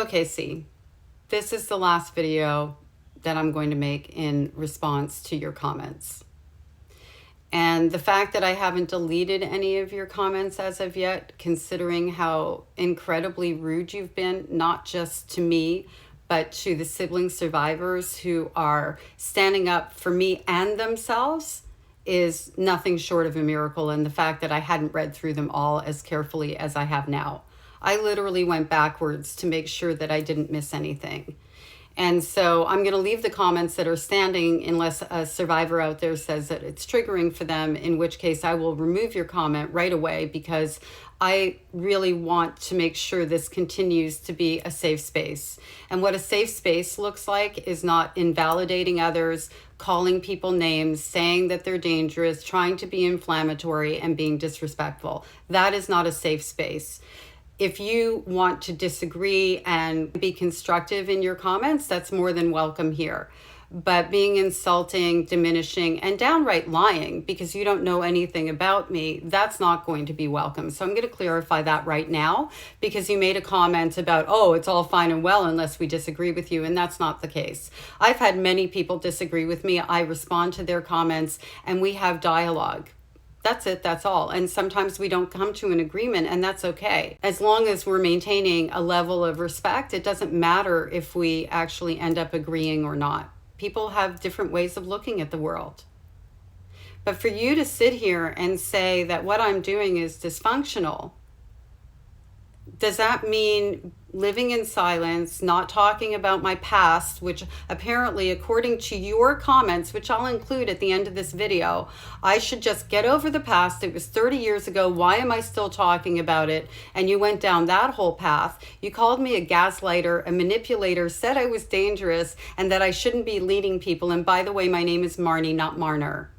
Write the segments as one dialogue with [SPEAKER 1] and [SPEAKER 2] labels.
[SPEAKER 1] Hello, Casey. This is the last video that I'm going to make in response to your comments. And the fact that I haven't deleted any of your comments as of yet, considering how incredibly rude you've been, not just to me, but to the sibling survivors who are standing up for me and themselves, is nothing short of a miracle. And the fact that I hadn't read through them all as carefully as I have now. I literally went backwards to make sure that I didn't miss anything. And so I'm going to leave the comments that are standing unless a survivor out there says that it's triggering for them, in which case I will remove your comment right away, because I really want to make sure this continues to be a safe space. And what a safe space looks like is not invalidating others, calling people names, saying that they're dangerous, trying to be inflammatory, and being disrespectful. That is not a safe space. If you want to disagree and be constructive in your comments, that's more than welcome here. But being insulting, diminishing, and downright lying because you don't know anything about me, that's not going to be welcome. So I'm going to clarify that right now, because you made a comment about, oh, it's all fine and well unless we disagree with you, and that's not the case. I've had many people disagree with me. I respond to their comments and we have dialogue. That's it, that's all. And sometimes we don't come to an agreement, and that's okay. As long as we're maintaining a level of respect, it doesn't matter if we actually end up agreeing or not. People have different ways of looking at the world. But for you to sit here and say that what I'm doing is dysfunctional, does that mean living in silence, not talking about my past, which apparently, according to your comments, which I'll include at the end of this video, I should just get over the past. It was 30 years ago. Why am I still talking about it? And you went down that whole path. You called me a gaslighter, a manipulator, said I was dangerous, and that I shouldn't be leading people. And by the way, my name is Marnie, not Marner.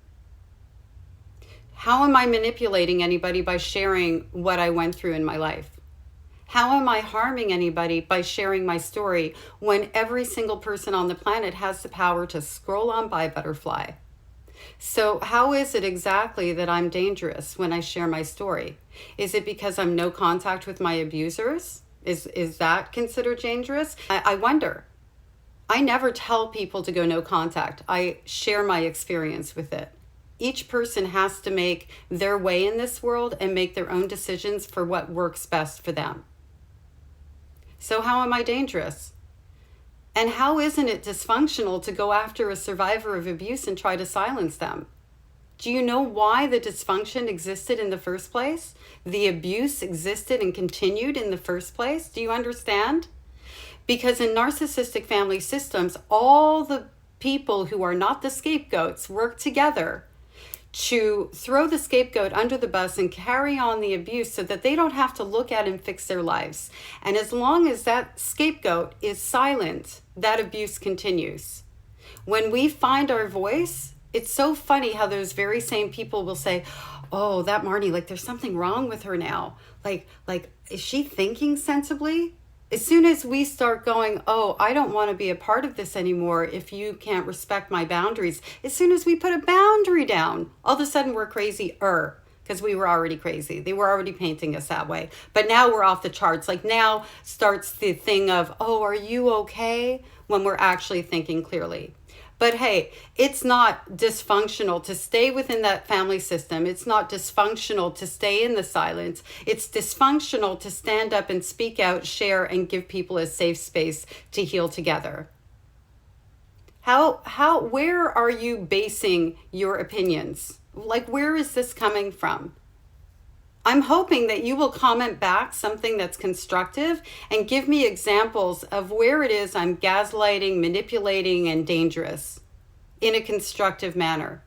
[SPEAKER 1] How am I manipulating anybody by sharing what I went through in my life? How am I harming anybody by sharing my story when every single person on the planet has the power to scroll on by butterfly? So how is it exactly that I'm dangerous when I share my story? Is it because I'm no contact with my abusers? Is that considered dangerous? I wonder. I never tell people to go no contact. I share my experience with it. Each person has to make their way in this world and make their own decisions for what works best for them. So how am I dangerous? And how isn't it dysfunctional to go after a survivor of abuse and try to silence them? Do you know why the dysfunction existed in the first place? The abuse existed and continued in the first place? Do you understand? Because in narcissistic family systems, all the people who are not the scapegoats work together to throw the scapegoat under the bus and carry on the abuse so that they don't have to look at and fix their lives. And as long as that scapegoat is silent, that abuse continues. When we find our voice, it's so funny how those very same people will say, oh, that Marnie, like there's something wrong with her now. Like, is she thinking sensibly? As soon as we start going, oh, I don't want to be a part of this anymore if you can't respect my boundaries. As soon as we put a boundary down, all of a sudden we're crazy-er, because we were already crazy. They were already painting us that way. But now we're off the charts. Like now starts the thing of, oh, are you okay? When we're actually thinking clearly. But hey, it's not dysfunctional to stay within that family system. It's not dysfunctional to stay in the silence. It's dysfunctional to stand up and speak out, share, and give people a safe space to heal together. Where are you basing your opinions? Like, where is this coming from? I'm hoping that you will comment back something that's constructive and give me examples of where it is I'm gaslighting, manipulating, and dangerous in a constructive manner.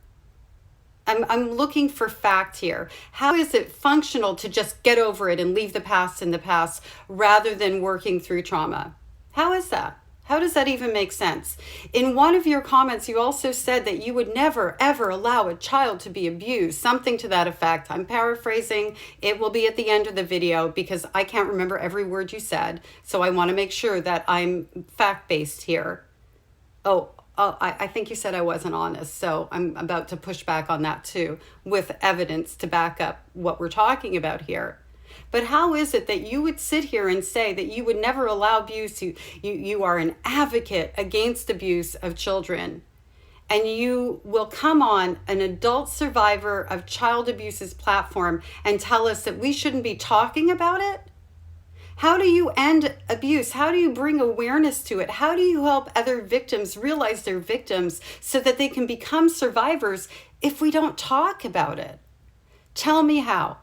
[SPEAKER 1] I'm looking for fact here. How is it functional to just get over it and leave the past in the past rather than working through trauma? How is that? How does that even make sense? In one of your comments, you also said that you would never, ever allow a child to be abused, something to that effect. I'm paraphrasing. It will be at the end of the video because I can't remember every word you said. So I want to make sure that I'm fact-based here. I think you said I wasn't honest. So I'm about to push back on that too, with evidence to back up what we're talking about here. But how is it that you would sit here and say that you would never allow abuse? You are an advocate against abuse of children. And you will come on an adult survivor of child abuse's platform and tell us that we shouldn't be talking about it? How do you end abuse? How do you bring awareness to it? How do you help other victims realize they're victims so that they can become survivors if we don't talk about it? Tell me how.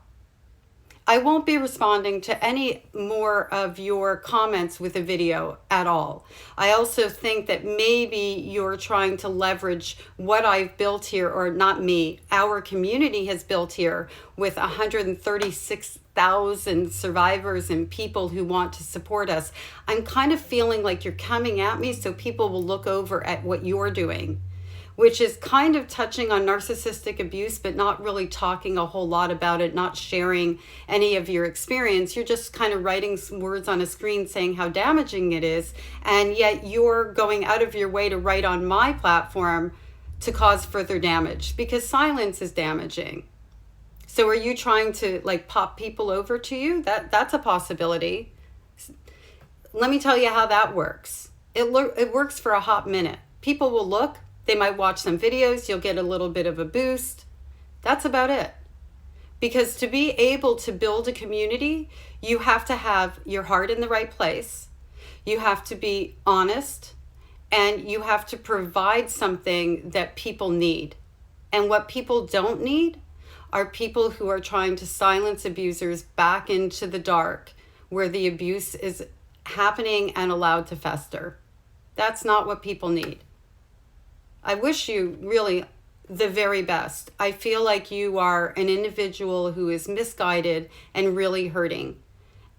[SPEAKER 1] I won't be responding to any more of your comments with a video at all. I also think that maybe you're trying to leverage what I've built here, or not me, our community has built here with 136,000 survivors and people who want to support us. I'm kind of feeling like you're coming at me so people will look over at what you're doing, which is kind of touching on narcissistic abuse, but not really talking a whole lot about it, not sharing any of your experience. You're just kind of writing some words on a screen saying how damaging it is, and yet you're going out of your way to write on my platform to cause further damage, because silence is damaging. So are you trying to like pop people over to you? That's a possibility. Let me tell you how that works. It works for a hot minute. People will look. They might watch some videos, you'll get a little bit of a boost. That's about it. Because to be able to build a community, you have to have your heart in the right place. You have to be honest, and you have to provide something that people need. And what people don't need are people who are trying to silence abusers back into the dark where the abuse is happening and allowed to fester. That's not what people need. I wish you really the very best. I feel like you are an individual who is misguided and really hurting.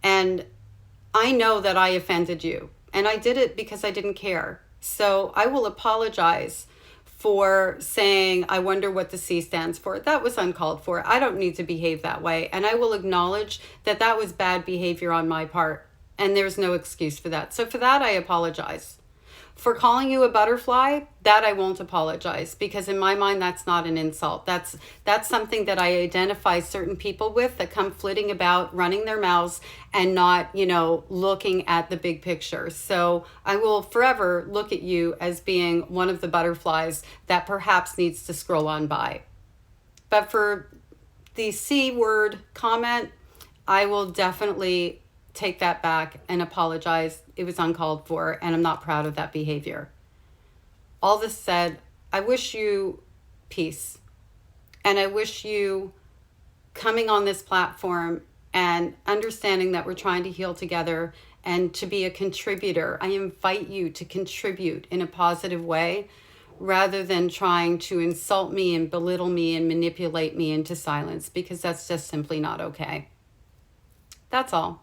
[SPEAKER 1] And I know that I offended you, and I did it because I didn't care. So I will apologize for saying, I wonder what the C stands for. That was uncalled for. I don't need to behave that way. And I will acknowledge that that was bad behavior on my part, and there's no excuse for that. So for that, I apologize. For calling you a butterfly, that I won't apologize, because in my mind, that's not an insult. That's something that I identify certain people with that come flitting about, running their mouths and not, looking at the big picture. So I will forever look at you as being one of the butterflies that perhaps needs to scroll on by. But for the C word comment, I will definitely take that back and apologize. It was uncalled for, and I'm not proud of that behavior. All this said, I wish you peace, and I wish you coming on this platform and understanding that we're trying to heal together and to be a contributor. I invite you to contribute in a positive way rather than trying to insult me and belittle me and manipulate me into silence, because that's just simply not okay. That's all.